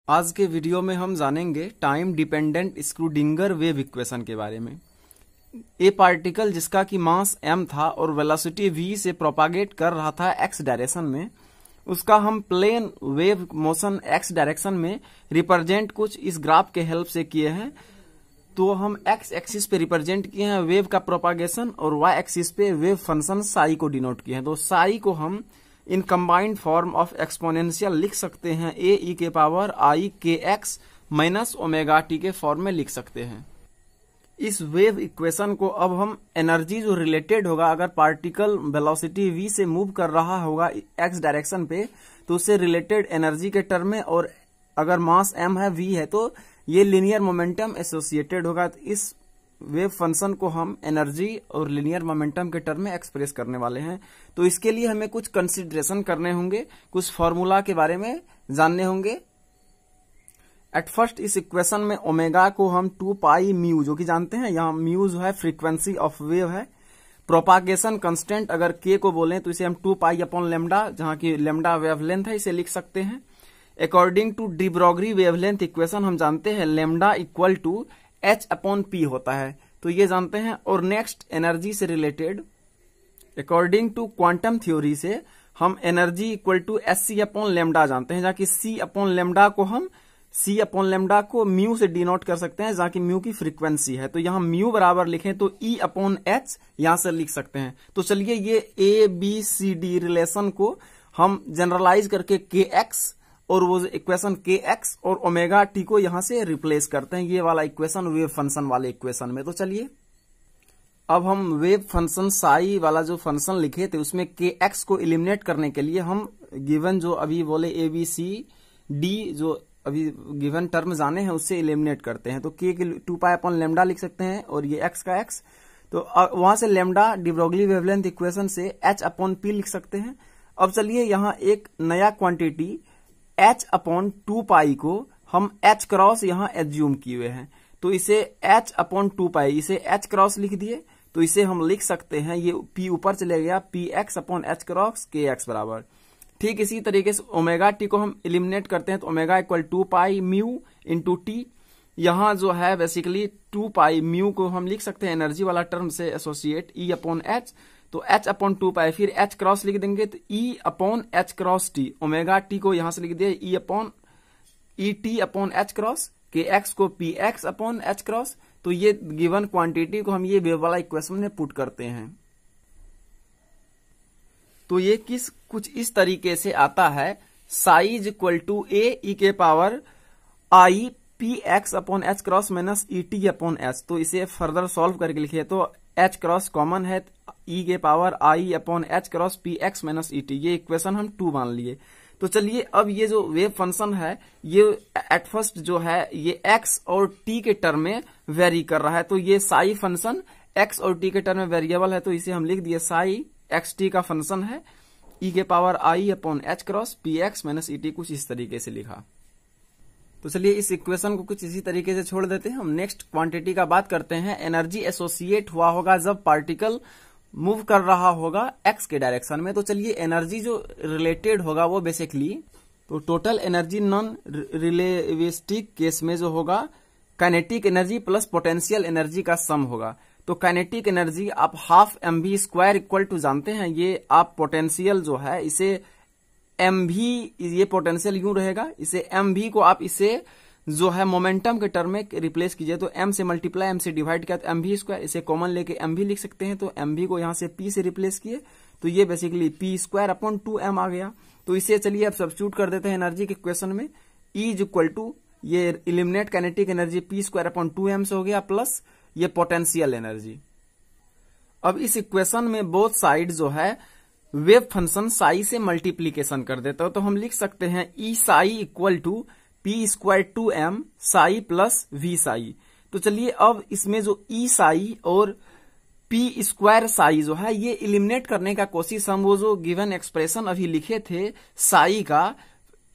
आज के वीडियो में हम जानेंगे टाइम डिपेंडेंट स्क्रूडिंगर वेव इक्वेशन के बारे में। ए पार्टिकल जिसका कि मास m था और वेलोसिटी v से प्रोपागेट कर रहा था x डायरेक्शन में, उसका हम plane wave motion x direction में रिप्रेजेंट कुछ इस ग्राफ के हेल्प से किए हैं। तो हम x एक्सिस पे रिप्रेजेंट किए हैं वेव का प्रोपागेशन और y एक्सिस पे वेव फंक्शन साई को डिनोट किए हैं। तो साई को हम in combined form of exponential लिख सकते हैं ए ई के पावर आई के एक्स माइनस ओमेगा टी के फॉर्म में लिख सकते हैं। इस वेव इक्वेशन को अब हम एनर्जी जो रिलेटेड होगा, अगर पार्टिकल वेलोसिटी v से मूव कर रहा होगा x डायरेक्शन पे तो उससे रिलेटेड एनर्जी के टर्म में, और अगर मास m है v है तो ये लीनियर मोमेंटम एसोसिएटेड होगा। तो इस वेव फंक्शन को हम एनर्जी और लीनियर मोमेंटम के टर्म में एक्सप्रेस करने वाले हैं। तो इसके लिए हमें कुछ कंसीडरेशन करने होंगे, कुछ फॉर्मूला के बारे में जानने होंगे। एट फर्स्ट इस इक्वेशन में ओमेगा को हम 2 पाई म्यू, जो कि जानते हैं यहाँ म्यू जो है फ्रीक्वेंसी ऑफ वेव है। प्रोपागेशन कांस्टेंट अगर k को बोलें तो इसे हम 2 पाई अपॉन लेमडा, जहां की लेमडा वेवलेंथ है, इसे लिख सकते हैं। According to de Broglie wavelength equation हम जानते हैं lambda equal to h upon p होता है, तो ये जानते हैं। और नेक्स्ट एनर्जी से related according to quantum theory से हम energy equal to sc upon lambda जानते हैं, जहां की c अपॉन लेमडा को हम c अपॉन लेमडा को म्यू से डिनोट कर सकते हैं, जहां की म्यू की फ्रीक्वेंसी है। तो यहां म्यू बराबर लिखें तो e अपॉन h यहां से लिख सकते हैं। तो चलिए ये ABCD रिलेशन को हम जनरलाइज करके kx और वो इक्वेशन kx और ओमेगा टी को यहां से रिप्लेस करते हैं ये वाला इक्वेशन वेव फंक्शन वाले इक्वेशन में। तो चलिए अब हम वेव फंक्शन साई वाला जो फंक्शन लिखे थे उसमें kx को एलिमिनेट करने के लिए हम गिवन जो अभी बोले ABCD जो अभी गिवन टर्म जाने हैं उससे एलिमिनेट करते हैं। तो k के 2 पाई अपॉन लेमडा लिख सकते हैं और ये x का x, तो वहां से lambda D Broglie wavelength equation से h अपॉन p लिख सकते हैं। अब चलिए यहाँ एक नया क्वांटिटी h अपॉन 2 पाई को हम h क्रॉस यहाँ एज्यूम किए हुए हैं, तो इसे h अपॉन 2 पाई इसे h क्रॉस लिख दिए। तो इसे हम लिख सकते हैं, ये p ऊपर चले गया, px upon h cross kx बराबर। ठीक इसी तरीके से ओमेगा टी को हम एलिमिनेट करते हैं तो ओमेगा इक्वल 2 पाई म्यू इंटू टी। यहाँ जो है बेसिकली 2 पाई म्यू को हम लिख सकते हैं एनर्जी वाला टर्म से एसोसिएट e अपॉन h, तो h अपॉन 2 पाई फिर h क्रॉस लिख देंगे तो e upon h cross T. Omega T को यहां से लिख दिया e अपॉन ई टी अपॉन h क्रॉस, के x को px अपॉन h क्रॉस। तो ये गिवन क्वांटिटी को हम ये वेव वाला इक्वेशन में पुट करते हैं। तो ये कुछ इस तरीके से आता है, psi is equal to a e के power I px upon h cross minus E T upon h। तो इसे फर्दर सॉल्व करके लिखिए तो h क्रॉस कॉमन है, e के power I upon h cross px minus E T, ये इक्वेशन हम 2 मान लिए। तो चलिए अब ये जो वेव फंक्शन है ये एट फर्स्ट जो है ये x और t के टर्म में वेरी कर रहा है। तो ये साई फंक्शन x और t के टर्म में वेरिएबल है, तो इसे हम लिख दिए साई एक्स टी का फंक्शन है, e के power I upon h cross px minus E T, कुछ इस तरीके से लिखा। तो चलिए इस इक्वेशन को कुछ इसी तरीके से छोड़ देते हैं। हम नेक्स्ट क्वांटिटी का बात करते हैं। एनर्जी एसोसिएट हुआ होगा जब पार्टिकल मूव कर रहा होगा x के डायरेक्शन में। तो चलिए एनर्जी जो रिलेटेड होगा वो बेसिकली तो total energy non relativistic case में जो होगा kinetic energy plus potential energy का सम होगा। तो काइनेटिक एनर्जी आप half mv square equal to जानते हैं, ये आप पोटेंशियल जो है इसे mv, ये पोटेंशियल यूं रहेगा, इसे mv को आप इसे जो है मोमेंटम के टर्म में रिप्लेस कीजिए तो m से मल्टीप्लाई m से डिवाइड किया तो mv स्क्वायर, इसे कॉमन लेके mv लिख सकते हैं। तो mv को यहां से p से रिप्लेस किए तो ये basically p square upon 2m आ गया। तो इसे चलिए अब सब्स्टिट्यूट कर देते हैं एनर्जी के इक्वेशन में। E इज इक्वल टू ये eliminate kinetic energy p square upon 2m से हो गया प्लस ये पोटेंशियल एनर्जी। अब इस इक्वेशन में बोथ साइड जो है वेव फंक्शन साई से मल्टीप्लीकेशन कर देता है, तो हम लिख सकते हैं E psi equal to P square 2m psi plus V psi. तो चलिए अब इसमें जो ई साई और पी स्क्वायर साई जो है ये इलिमिनेट करने का कोशिश हम वो जो गिवन एक्सप्रेशन अभी लिखे थे साई का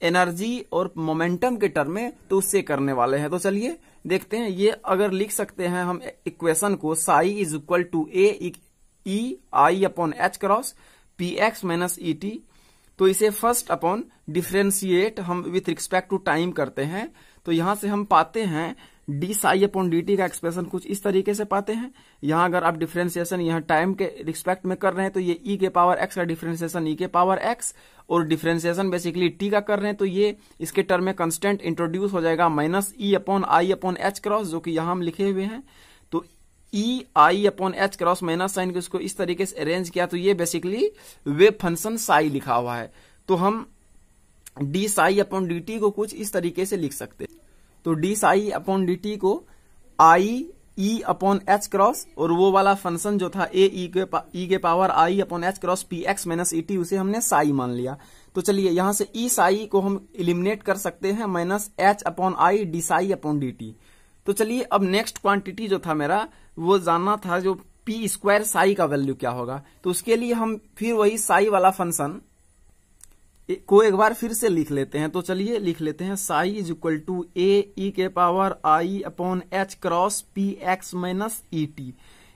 एनर्जी और मोमेंटम के टर्म में, तो उससे करने वाले हैं। तो चलिए देखते हैं, ये अगर लिख सकते हैं हम इक्वेशन को psi is equal to A E I upon h cross px minus E T. तो इसे फर्स्ट अपॉन डिफरेंशिएट हम विथ रिस्पेक्ट टू टाइम करते हैं। तो यहां से हम पाते हैं D psi upon D T का एक्सप्रेशन कुछ इस तरीके से पाते हैं। यहां अगर आप डिफरेंशिएशन यहाँ टाइम के रिस्पेक्ट में कर रहे हैं तो ये ई के पावर एक्स का डिफरेंशिएशन ई के पावर एक्स, और डिफरेंशिएशन बेसिकली टी का कर रहे हैं तो ये इसके टर्म में कंस्टेंट इंट्रोड्यूस हो जाएगा minus E upon I upon H cross, जो कि यहां हम लिखे हुए हैं। तो E I upon H cross minus sine को इसको इस तरीके से अरेंज किया तो ये बेसिकली वेव फंक्शन साई लिखा हुआ है। तो हम D psi upon D T को कुछ इस तरीके से लिख सकते हैं। तो D psi upon D T को I E upon H cross, और वो वाला फंक्शन जो था ए ई के power I upon H cross P X minus E T, उसे हमने साई मान लिया। तो चलिए यहां से ई साई को हम इलिमिनेट कर सकते हैं minus H upon I D psi upon D T. तो चलिए अब नेक्स्ट क्वांटिटी जो था मेरा वो जानना था जो पी स्क्वायर साई का वैल्यू क्या होगा। तो उसके लिए हम फिर वही साई वाला फंक्शन को एक बार फिर से लिख लेते हैं। तो चलिए लिख लेते हैं psi is equal to A E के power I upon H cross P X minus E T.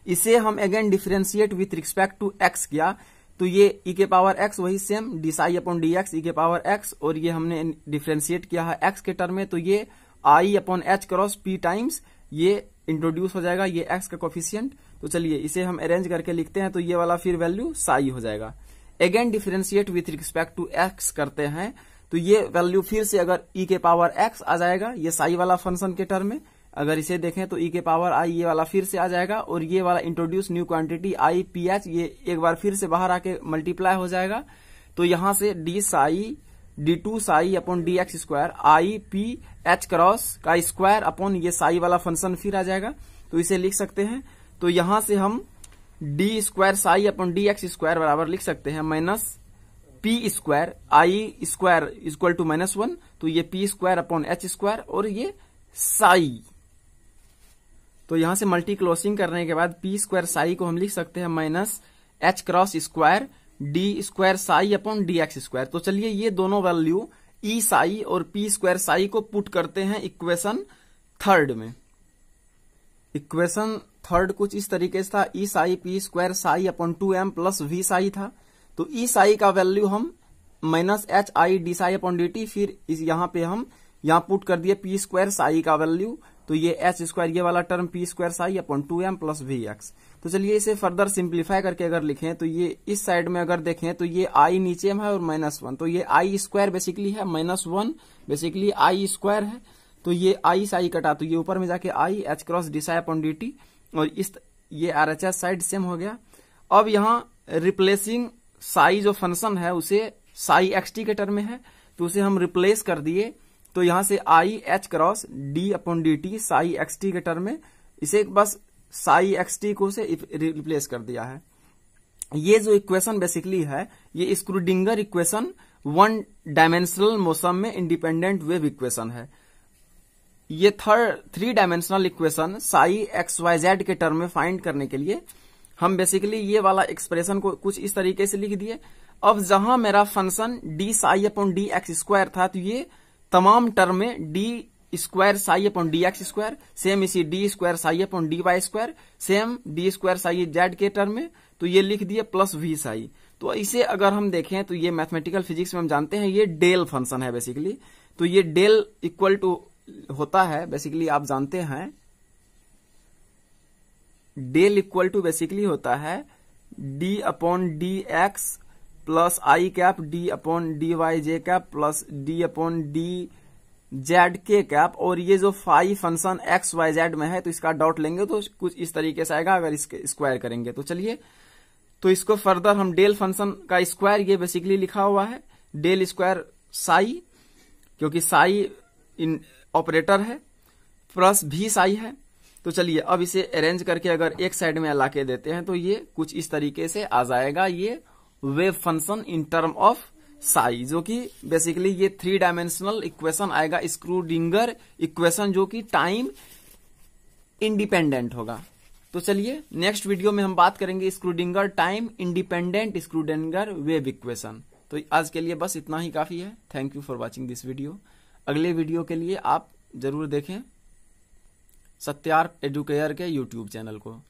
इसे हम again differentiate with respect to X किया तो ये ई के पावर एक्स वही same D psi upon D X E के power x, और ये हमने डिफरेंशिएट किया है एक्स के टर्म में तो ये I upon H cross P times ये इंट्रोड्यूस हो जाएगा, ये एक्स का कोफिशिएंट। तो चलिए इसे हम अरेंज करके लिखते हैं तो ये वाला फिर वैल्यू साई हो जाएगा। Again differentiate with respect to X करते हैं तो ये वैल्यू फिर से अगर ई के पावर एक्स आ जाएगा ये साई वाला फंक्शन के टर्म में। अगर इसे देखें तो ई के पावर आई ये वाला फिर से आ जाएगा, और ये वाला इंट्रोड्यूस न्यू क्वांटिटी आई पी एच ये एक बार फिर से बाहर आके मल्टीप्लाई हो जाएगा। तो यहां से D psi D two psi upon D X square I P H cross का स्क्वायर अपॉन ये साई वाला फंक्शन फिर आ जाएगा। तो इसे लिख सकते हैं। तो यहां से हम D square psi upon D X square बराबर लिख सकते हैं minus P square I square equal to minus one, तो ये P square upon H square और ये साई। तो यहां से मल्टी क्लोजिंग करने के बाद पी स्क्वायर साई को हम लिख सकते हैं minus H cross square D square psi upon D X square. तो चलिए ये दोनों वैल्यू ई साई और पी स्क्वायर साई को पुट करते हैं इक्वेशन थर्ड में। इक्वेशन थर्ड कुछ इस तरीके से था, E psi P square psi upon 2m plus V psi था। तो ई साई का वैल्यू हम minus H I D psi upon D T, फिर इस यहाँ पे हम यहाँ पुट कर दिए पी स्क्वायर साई का वैल्यू, तो ये एच स्क्वायर ये वाला term P square psi upon 2m plus V X. तो चलिए इसे फर्दर सिंप्लीफाई करके अगर लिखें तो ये इस साइड में अगर देखें तो ये आई नीचे में है और माइनस वन, तो ये आई स्क्वायर बेसिकली है minus one basically I square है। तो ये आई साई कटा तो ये ऊपर में जाके I H cross D psi upon D T, और इस ये R H S side same हो गया। अब यहाँ रिप्लेसिंग साई जो फंक्शन है उसे साई एक्स टी के टर्म में है तो उसे हम रिप्लेस कर दिए। तो यहां से I H cross D upon D T Sai X T के टर्म में, इसे बस साई एक्स टी को से रिप्लेस कर दिया है। ये जो इक्वेशन बेसिकली है ये Schrödinger equation one dimensional motion में इंडिपेंडेंट वेव इक्वेशन है। ये three dimensional equation psi X Y Z के टर्म में फाइंड करने के लिए हम बेसिकली ये वाला एक्सप्रेशन को कुछ इस तरीके से लिख दिए। अब जहां मेरा function D psi upon D X square था तो ये तमाम टर्म में D square psi upon D X square, same इसी D square psi upon D Y square, same D square psi Z के टर्म में, तो ये लिख दिए प्लस वी साई। तो इसे अगर हम देखें तो ये मैथमेटिकल फिजिक्स में हम जानते हैं ये डेल फंक्शन है बेसिकली। तो ये डेल इक्वल टू होता है बेसिकली आप जानते हैं डेल इक्वल टू बेसिकली होता है D upon D X plus I cap D upon D Y J cap plus D upon D Z के कैप, और ये जो phi function X Y Z में है तो इसका डॉट लेंगे तो कुछ इस तरीके से आएगा अगर इसके स्क्वायर करेंगे। तो चलिए तो इसको फर्दर हम डेल फंक्शन का स्क्वायर ये बेसिकली लिखा हुआ है डेल स्क्वायर साई, क्योंकि साई इन ऑपरेटर है, प्लस भी साई है। तो चलिए अब इसे अरेंज करके अगर एक साइड में ला के देते हैं तो ये कुछ इस तरीके से आ जाएगा ये wave function in term of Sai, जो कि बेसिकली ये थ्री डायमेंशनल इक्वेशन आएगा स्क्रूडिंगर इक्वेशन जो कि टाइम इंडिपेंडेंट होगा। तो चलिए नेक्स्ट वीडियो में हम बात करेंगे स्क्रूडिंगर टाइम इंडिपेंडेंट स्क्रूडिंगर वेव इक्वेशन। तो आज के लिए बस इतना ही काफी है। Thank you for watching this video. अगले वीडियो के लिए आप जरूर देखें सत्यार्थ एडुकेयर के यूट्यूब चैनल को।